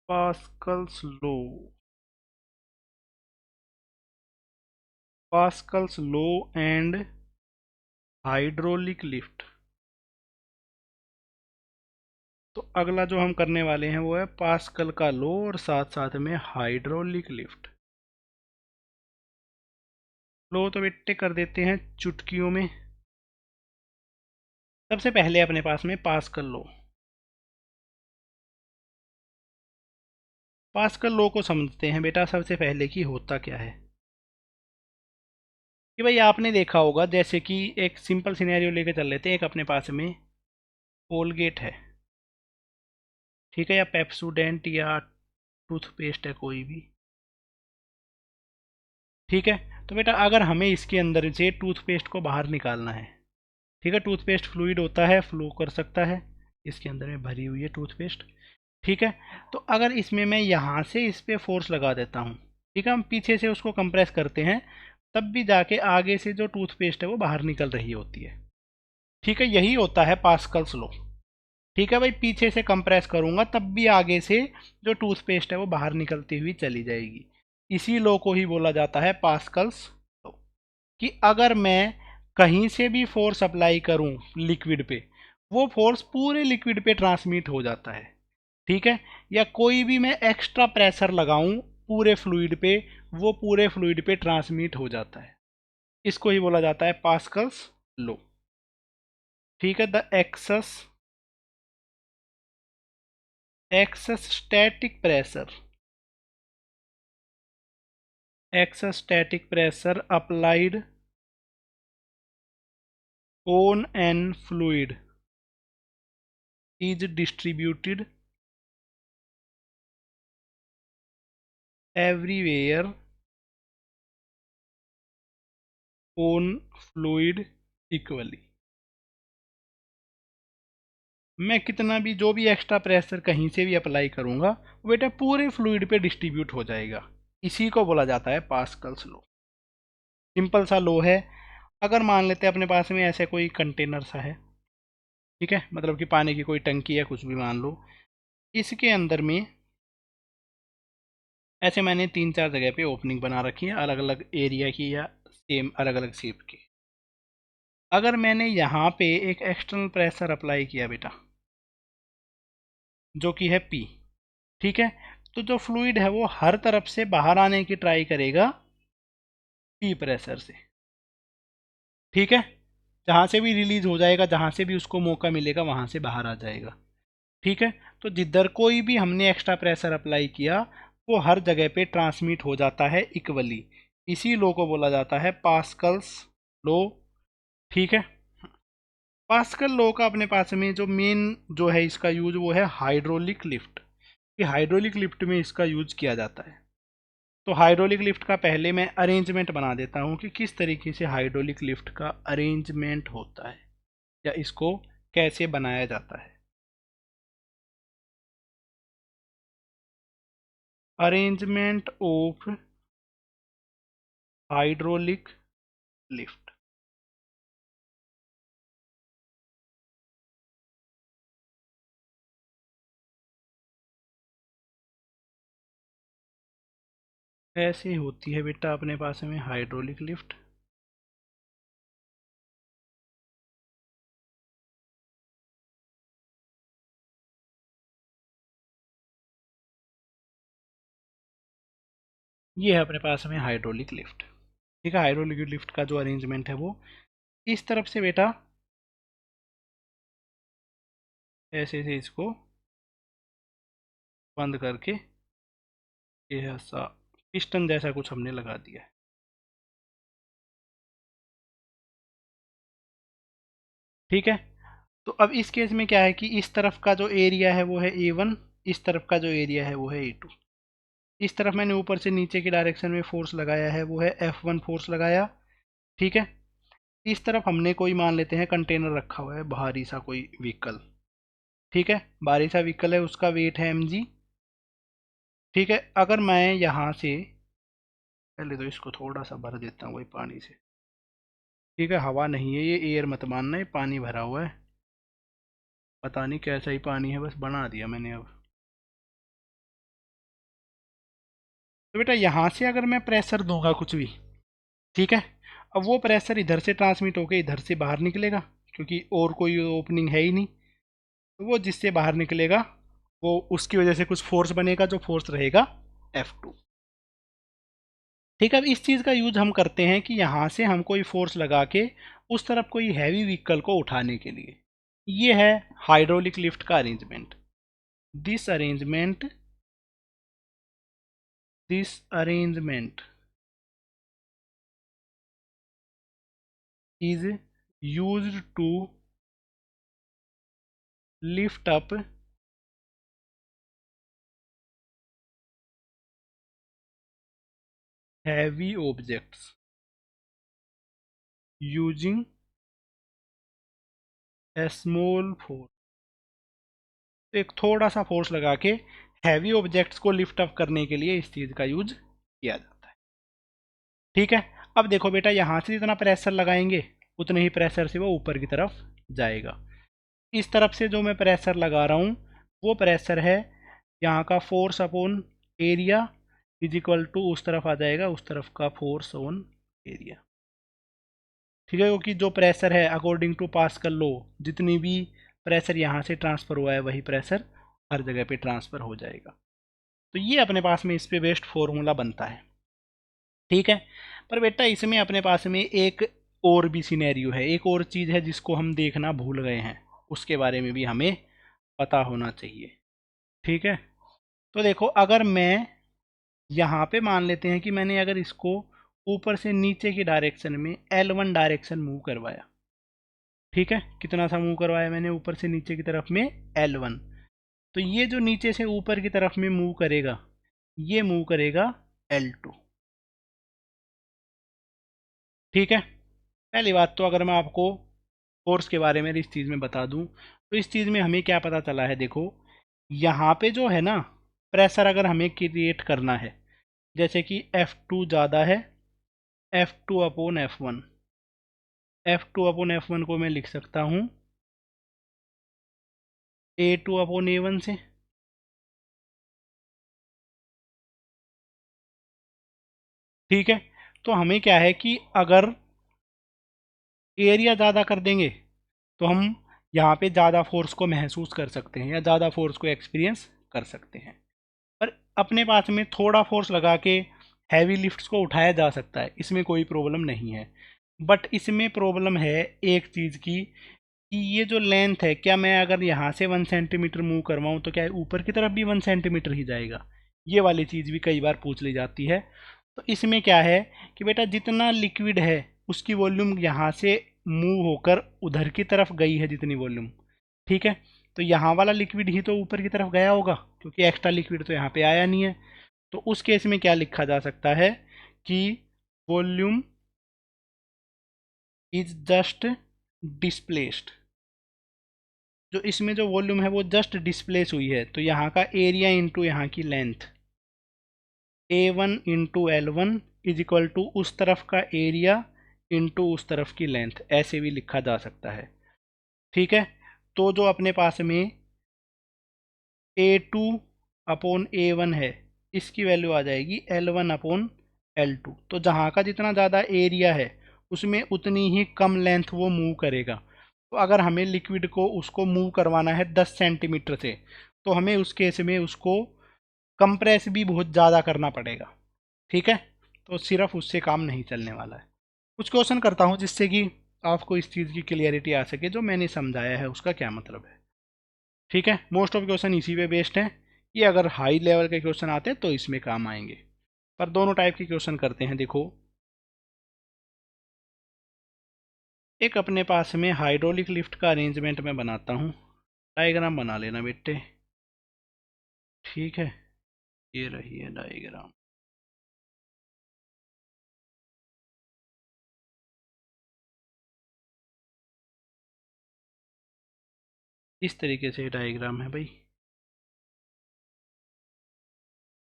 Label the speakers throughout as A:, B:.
A: Pascal's law, Pascal's law and hydraulic lift. तो अगला जो हम करने वाले हैं वो है पास्कल का लॉ और साथ साथ में हाइड्रोलिक लिफ्ट। लॉ तो बेटे कर देते हैं चुटकियों में। सबसे पहले अपने पास में पास्कल लॉ, पास्कल लॉ को समझते हैं बेटा सबसे पहले कि होता क्या है। कि भाई आपने देखा होगा जैसे कि एक सिंपल सिनेरियो लेके चल लेते हैं, एक अपने पास में कोलगेट है, ठीक है, या पेप्सोडेंट या टूथपेस्ट है कोई भी, ठीक है। तो बेटा अगर हमें इसके अंदर से टूथपेस्ट को बाहर निकालना है, ठीक है, टूथपेस्ट फ्लूइड होता है, फ्लो कर सकता है, इसके अंदर में भरी हुई है टूथपेस्ट, ठीक है। तो अगर इसमें मैं यहाँ से इस पर फोर्स लगा देता हूँ, ठीक है, हम पीछे से उसको कंप्रेस करते हैं, तब भी जाके आगे से जो टूथपेस्ट है वो बाहर निकल रही होती है, ठीक है। यही होता है पास्कल्स लॉ, ठीक है भाई, पीछे से कंप्रेस करूंगा तब भी आगे से जो टूथपेस्ट है वो बाहर निकलती हुई चली जाएगी। इसी लॉ को ही बोला जाता है पास्कल्स लॉ। कि अगर मैं कहीं से भी फोर्स अप्लाई करूं लिक्विड पे, वो फोर्स पूरे लिक्विड पे ट्रांसमिट हो जाता है, ठीक है। या कोई भी मैं एक्स्ट्रा प्रेशर लगाऊं पूरे फ्लूइड पे, वो पूरे फ्लूइड पे ट्रांसमिट हो जाता है। इसको ही बोला जाता है पास्कल्स लॉ, ठीक है। The excess static pressure, excess static pressure applied on an fluid is distributed everywhere on fluid equally। मैं कितना भी जो भी एक्स्ट्रा प्रेशर कहीं से भी अप्लाई करूंगा वो बेटा पूरे फ्लूइड पे डिस्ट्रीब्यूट हो जाएगा। इसी को बोला जाता है पास्कल्स लॉ। सिंपल सा लॉ है। अगर मान लेते हैं अपने पास में ऐसे कोई कंटेनर सा है, ठीक है, मतलब कि पानी की कोई टंकी या कुछ भी मान लो, इसके अंदर में ऐसे मैंने 3-4 जगह पे ओपनिंग बना रखी है अलग अलग एरिया की या सेम अलग अलग शेप की। अगर मैंने यहाँ पे एक एक्सटर्नल प्रेशर अप्लाई किया बेटा, जो कि है P, ठीक है, तो जो फ्लूइड है वो हर तरफ से बाहर आने की ट्राई करेगा P प्रेशर से, ठीक है। जहाँ से भी रिलीज हो जाएगा, जहाँ से भी उसको मौका मिलेगा वहाँ से बाहर आ जाएगा, ठीक है। तो जिधर कोई भी हमने एक्स्ट्रा प्रेशर अप्लाई किया वो हर जगह पे ट्रांसमिट हो जाता है इक्वली। इसी लॉ को बोला जाता है पास्कल्स लॉ, ठीक है। पास्कल लॉ का अपने पास में जो मेन जो है इसका यूज वो है हाइड्रोलिक लिफ्ट। कि हाइड्रोलिक लिफ्ट में इसका यूज किया जाता है। तो हाइड्रोलिक लिफ्ट का पहले मैं अरेंजमेंट बना देता हूँ कि किस तरीके से हाइड्रोलिक लिफ्ट का अरेंजमेंट होता है या इसको कैसे बनाया जाता है। Arrangement of hydraulic lift. ऐसे होती है बेटा अपने पास में हाइड्रोलिक लिफ्ट। ये है अपने पास में हाइड्रोलिक लिफ्ट, ठीक है। हाइड्रोलिक लिफ्ट का जो अरेंजमेंट है वो इस तरफ से बेटा ऐसे से इसको बंद करके ये ऐसा पिस्टन जैसा कुछ हमने लगा दिया है, ठीक है। तो अब इस केस में क्या है कि इस तरफ का जो एरिया है वो है A1, इस तरफ का जो एरिया है वो है A2। इस तरफ मैंने ऊपर से नीचे की डायरेक्शन में फोर्स लगाया है वो है F1 फोर्स लगाया, ठीक है। इस तरफ हमने कोई मान लेते हैं कंटेनर रखा हुआ है, भारी सा कोई व्हीकल, ठीक है, भारी सा व्हीकल है, उसका वेट है mg, ठीक है। अगर मैं यहाँ से पहले तो इसको थोड़ा सा भर देता हूँ वही पानी से, ठीक है, हवा नहीं है ये, एयर मत मानना, ये पानी भरा हुआ है, पता नहीं कैसा ही पानी है, बस बना दिया मैंने अब। तो बेटा यहाँ से अगर मैं प्रेशर दूंगा कुछ भी, ठीक है, अब वो प्रेशर इधर से ट्रांसमिट होकर इधर से बाहर निकलेगा, क्योंकि और कोई ओपनिंग है ही नहीं। तो वो जिससे बाहर निकलेगा वो उसकी वजह से कुछ फोर्स बनेगा, जो फोर्स रहेगा F2। ठीक है, अब इस चीज़ का यूज हम करते हैं कि यहाँ से हम कोई फोर्स लगा के उस तरफ कोई हैवी व्हीकल को उठाने के लिए। ये है हाइड्रोलिक लिफ्ट का arrangement. This arrangement is used to lift up heavy objects using a small force। एक थोड़ा सा फोर्स लगा के हैवी ऑब्जेक्ट्स को लिफ्ट अप करने के लिए इस चीज़ का यूज किया जाता है। ठीक है, अब देखो बेटा, यहाँ से जितना प्रेशर लगाएंगे उतने ही प्रेशर से वो ऊपर की तरफ जाएगा। इस तरफ से जो मैं प्रेशर लगा रहा हूँ वो प्रेशर है यहाँ का force upon area is equal to उस तरफ आ जाएगा उस तरफ का फोर्स ऑन एरिया। ठीक है, क्योंकि जो प्रेशर है अकॉर्डिंग टू पास्कल लॉ, जितनी भी प्रेशर यहाँ से ट्रांसफ़र हुआ है वही प्रेशर हर जगह पे ट्रांसफ़र हो जाएगा। तो ये अपने पास में इस पे बेस्ड फॉर्मूला बनता है। ठीक है, पर बेटा इसमें अपने पास में एक और भी सिनेरियो है, एक और चीज़ है जिसको हम देखना भूल गए हैं, उसके बारे में भी हमें पता होना चाहिए। ठीक है, तो देखो, अगर मैं यहाँ पे मान लेते हैं कि मैंने अगर इसको ऊपर से नीचे की डायरेक्शन में L1 डायरेक्शन मूव करवाया। ठीक है, कितना सा मूव करवाया मैंने ऊपर से नीचे की तरफ में L1। तो ये जो नीचे से ऊपर की तरफ में मूव करेगा ये मूव करेगा L2। ठीक है, पहली बात तो अगर मैं आपको फोर्स के बारे में इस चीज़ में बता दूं तो इस चीज़ में हमें क्या पता चला है। देखो, यहाँ पे जो है ना प्रेशर अगर हमें क्रिएट करना है, जैसे कि F2 ज़्यादा है F2 upon F1। F2 upon F1 को मैं लिख सकता हूँ A2 अपॉन A1 से। ठीक है, तो हमें क्या है कि अगर एरिया ज़्यादा कर देंगे तो हम यहाँ पे ज़्यादा फोर्स को महसूस कर सकते हैं या ज़्यादा फोर्स को एक्सपीरियंस कर सकते हैं। पर अपने पास में थोड़ा फोर्स लगा के हैवी लिफ्ट्स को उठाया जा सकता है, इसमें कोई प्रॉब्लम नहीं है। बट इसमें प्रॉब्लम है एक चीज़ की कि ये जो लेंथ है, क्या मैं अगर यहाँ से 1 सेंटीमीटर मूव करवाऊँ तो क्या ऊपर की तरफ भी 1 सेंटीमीटर ही जाएगा? ये वाली चीज़ भी कई बार पूछ ली जाती है। तो इसमें क्या है कि बेटा जितना लिक्विड है उसकी वॉल्यूम यहाँ से मूव होकर उधर की तरफ गई है जितनी वॉल्यूम, ठीक है, तो यहाँ वाला लिक्विड ही तो ऊपर की तरफ गया होगा, क्योंकि एक्स्ट्रा लिक्विड तो यहाँ पे आया नहीं है। तो उस केस में क्या लिखा जा सकता है कि वॉल्यूम इज जस्ट डिस्प्लेस्ड। जो इसमें जो वॉल्यूम है वो जस्ट डिस्प्लेस हुई है, तो यहाँ का एरिया इंटू यहाँ की length A1 into L1 is equal to उस तरफ का एरिया इंटू उस तरफ की लेंथ, ऐसे भी लिखा जा सकता है। ठीक है, तो जो अपने पास में A2 अपॉन A1 है इसकी वैल्यू आ जाएगी L1 अपॉन L2। तो जहाँ का जितना ज़्यादा एरिया है उसमें उतनी ही कम लेंथ वो मूव करेगा। तो अगर हमें लिक्विड को उसको मूव करवाना है 10 सेंटीमीटर से, तो हमें उस केस में उसको कंप्रेस भी बहुत ज़्यादा करना पड़ेगा। ठीक है, तो सिर्फ उससे काम नहीं चलने वाला है। कुछ क्वेश्चन करता हूँ जिससे कि आपको इस चीज़ की क्लियरिटी आ सके, जो मैंने समझाया है उसका क्या मतलब है। ठीक है, मोस्ट ऑफ क्वेश्चन इसी पे बेस्ड हैं। ये अगर हाई लेवल के क्वेश्चन आते हैं तो इसमें काम आएंगे, पर दोनों टाइप के क्वेश्चन करते हैं। देखो, एक अपने पास में हाइड्रोलिक लिफ्ट का अरेंजमेंट मैं बनाता हूँ, डायग्राम बना लेना बेटे। ठीक है, ये रही है डायग्राम। इस तरीके से डायग्राम है भाई।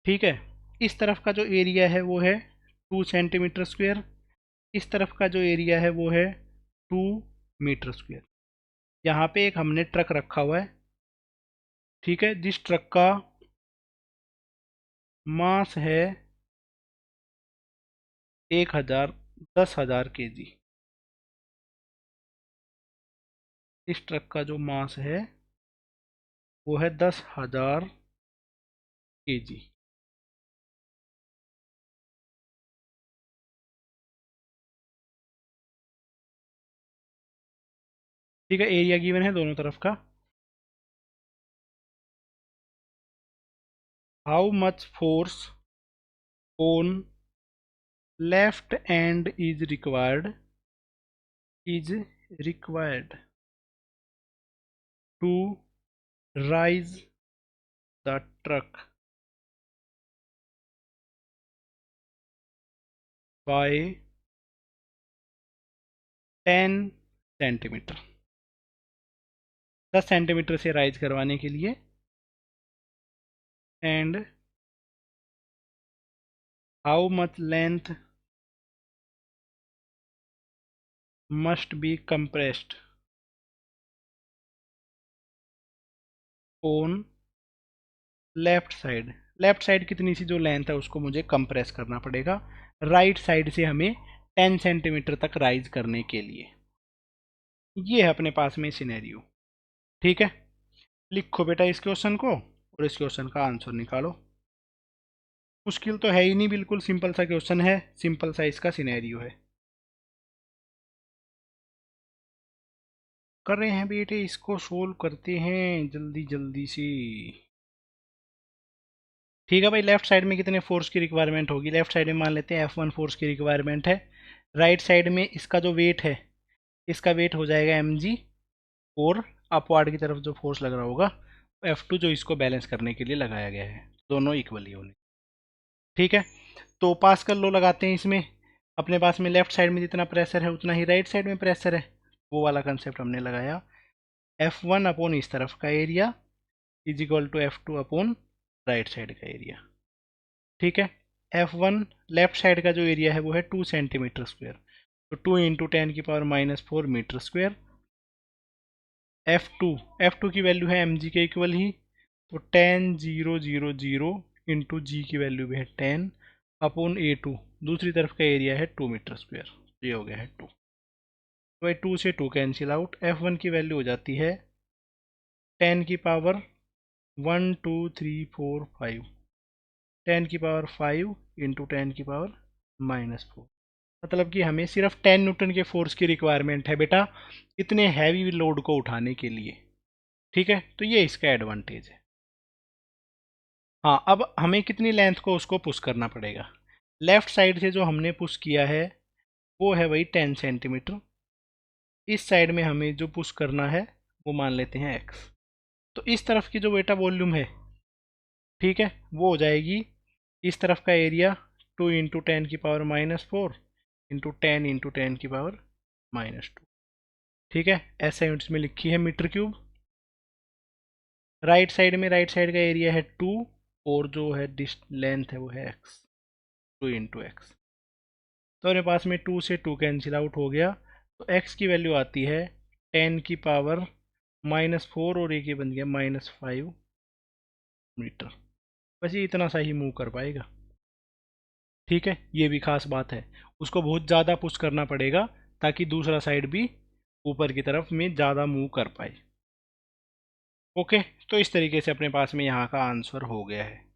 A: ठीक है, इस तरफ का जो एरिया है वो है 2 सेंटीमीटर स्क्वायर, इस तरफ का जो एरिया है वो है 2 मीटर स्क्वायर। यहाँ पे एक हमने ट्रक रखा हुआ है, ठीक है, जिस ट्रक का मास है 1000 10,000 kg। इस ट्रक का जो मास है वो है 10,000 kg। ठीक है, एरिया गिवन है दोनों तरफ का। How much force on left end is required to raise the truck by 10 centimetre. 10 centimetre से राइज करवाने के लिए। And how much length must be compressed on left side कितनी सी जो लेंथ है उसको मुझे कंप्रेस करना पड़ेगा राइट साइड से हमें 10 सेंटीमीटर तक राइज करने के लिए। ये है अपने पास में सिनेरियो। ठीक है, लिखो बेटा इस क्वेश्चन को और इस क्वेश्चन का आंसर निकालो। मुश्किल तो है ही नहीं, बिल्कुल सिंपल सा क्वेश्चन है, सिंपल सा इसका सिनेरियो है। कर रहे हैं बेटे, इसको सोल्व करते हैं जल्दी जल्दी से। ठीक है भाई, लेफ्ट साइड में कितने फोर्स की रिक्वायरमेंट होगी? लेफ्ट साइड में मान लेते हैं F1 फोर्स की रिक्वायरमेंट है। राइट साइड में इसका जो वेट है, इसका वेट हो जाएगा mg, और अपवार्ड की तरफ जो फोर्स लग रहा होगा F2, जो इसको बैलेंस करने के लिए लगाया गया है, दोनों इक्वली होने। ठीक है, तो पास्कल लॉ लगाते हैं इसमें। अपने पास में लेफ्ट साइड में जितना प्रेशर है उतना ही राइट साइड में प्रेशर है, वो वाला कंसेप्ट हमने लगाया। F1 अपॉन इस तरफ का area is equal to F2 upon right side का एरिया। ठीक है, F1 लेफ्ट साइड का जो एरिया है वो है 2 सेंटीमीटर स्क्वायर, तो 2 इंटू 10⁻⁻⁴ मीटर स्क्वायर। F2 की वैल्यू है mg के इक्वल ही, तो 10,000 इंटू जी की वैल्यू भी है 10 अपॉन A2, दूसरी तरफ का एरिया है 2 मीटर स्क्वायर, ये हो गया है 2। तो भाई 2 से 2 कैंसिल आउट, F1 की वैल्यू हो जाती है 10 की पावर 1 2 3 4 5, 10 की पावर 5 इंटू 10 की पावर -4। मतलब कि हमें सिर्फ 10 न्यूटन के फोर्स की रिक्वायरमेंट है बेटा इतने हैवी लोड को उठाने के लिए। ठीक है, तो ये इसका एडवांटेज है। हाँ, अब हमें कितनी लेंथ को उसको पुश करना पड़ेगा? लेफ्ट साइड से जो हमने पुश किया है वो है वही 10 सेंटीमीटर। इस साइड में हमें जो पुश करना है वो मान लेते हैं x। तो इस तरफ की जो बेटा वॉल्यूम है, ठीक है, वो हो जाएगी इस तरफ का एरिया 2 इंटू 10⁻⁻⁴ इंटू 10 इंटू 10⁻⁻²। ठीक है, ऐसे यूनिट्स में लिखी है मीटर क्यूब। राइट साइड का एरिया है 2, और जो है लेंथ है वो है x, 2 इंटू एक्स। तो मेरे पास में 2 से 2 कैंसिल आउट हो गया, तो x की वैल्यू आती है 10 की पावर -4 और एक ये बन गया -5 मीटर। बस ये इतना सा ही मूव कर पाएगा। ठीक है, ये भी खास बात है, उसको बहुत ज़्यादा पुश करना पड़ेगा ताकि दूसरा साइड भी ऊपर की तरफ में ज़्यादा मूव कर पाए। ओके, तो इस तरीके से अपने पास में यहाँ का आंसर हो गया है।